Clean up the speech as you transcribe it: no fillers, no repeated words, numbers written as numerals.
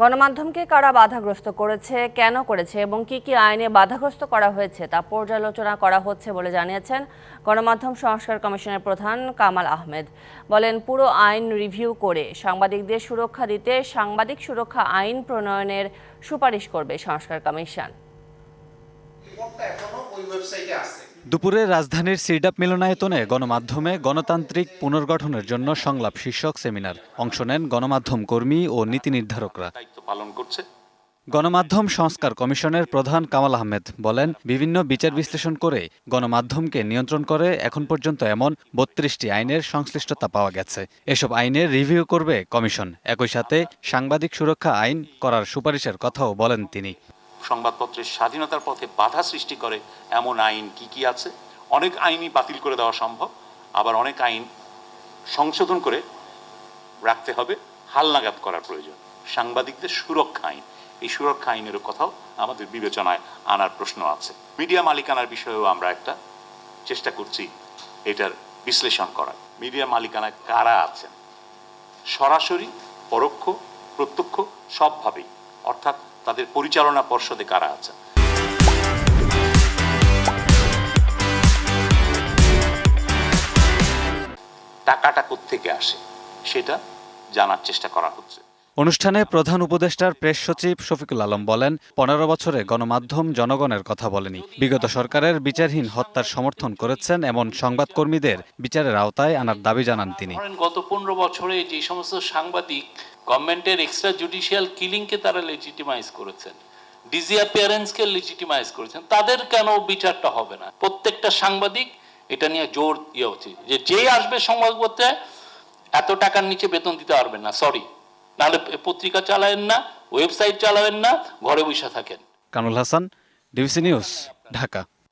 গণমাধ্যমকে কারা বাধাগ্রস্ত করেছে, কেন করেছে এবং কি কি আইনে বাধাগ্রস্ত করা হয়েছে তা পর্যালোচনা করা হচ্ছে বলে জানিয়েছেন গণমাধ্যম সংস্কার কমিশনের প্রধান কামাল আহমেদ। বলেন, পুরো আইন রিভিউ করে সাংবাদিকদের সুরক্ষা দিতে সাংবাদিক সুরক্ষা আইন প্রণয়নের সুপারিশ করবে সংস্কার কমিশন। দুপুরে রাজধানীর সিরডাপ মিলনায়তনে গণমাধ্যমে গণতান্ত্রিক পুনর্গঠনের জন্য সংলাপ শীর্ষক সেমিনার অংশ নেন গণমাধ্যম কর্মী ও নীতি নির্ধারকরা। গণমাধ্যম সংস্কার কমিশনের প্রধান কামাল আহমেদ বলেন, বিভিন্ন বিচার বিশ্লেষণ করে গণমাধ্যমকে নিয়ন্ত্রণ করে এখন পর্যন্ত এমন ৩২টি আইনের সংশ্লিষ্টতা পাওয়া গেছে। এসব আইনের রিভিউ করবে কমিশন। একই সাথে সাংবাদিক সুরক্ষা আইন করার সুপারিশের কথাও বলেন তিনি। সংবাদপত্রের স্বাধীনতার পথে বাধা সৃষ্টি করে এমন আইন কি কি আছে। অনেক আইনই বাতিল করে দেওয়া সম্ভব, আবার অনেক আইন সংশোধন করে রাখতে হবে, হালনাগাদ করার প্রয়োজন। সাংবাদিকদের সুরক্ষা আইন, এই সুরক্ষা আইনের কথাও আমাদের বিবেচনায় আনার প্রশ্ন আছে। মিডিয়া মালিকানার বিষয়েও আমরা একটা চেষ্টা করছি এটার বিশ্লেষণ করার। মিডিয়া মালিকানায় কারা আছেন, সরাসরি, পরোক্ষ, প্রত্যক্ষ, সবভাবেই, অর্থাৎ তাদের পরিচালনা পর্ষদে কারা আছে। টাকাটা কোত্থেকে আসে সেটা জানার চেষ্টা করা হচ্ছে। অনুষ্ঠানে প্রধান উপদেষ্টার প্রেস সচিব শফিকুল আলম বলেন, ১৫ বছরে গণমাধ্যম জনগণের কথা বলেনি। বিগত সরকারের বিচারহীন হত্যার সমর্থন করেছেন এমন সংবাদকর্মীদের বিচারের আওতায় আনার দাবি জানান তিনি। গত ১৫ বছরে যে সমস্ত সাংবাদিক গভর্নমেন্টের এক্সট্রা জুডিশিয়াল কিলিংকে তারা লেজিটিমাইজ করেছেন, ডিসঅ্যাপিয়ারেন্সকে লেজিটিমাইজ করেছেন, তাদের কেন বিচারটা হবে না? প্রত্যেকটা সাংবাদিক এটা নিয়ে জোর দেওয়া উচিত যে যে আসবে সংবাদপত্রে এত টাকার নিচে বেতন দিতে পারবেন না, সরি, নাহলে পত্রিকা চালাবেন না, ওয়েবসাইট চালাবেন না, ঘরে বসে থাকেন। Kamrul Hasan, DBC news, Dhaka.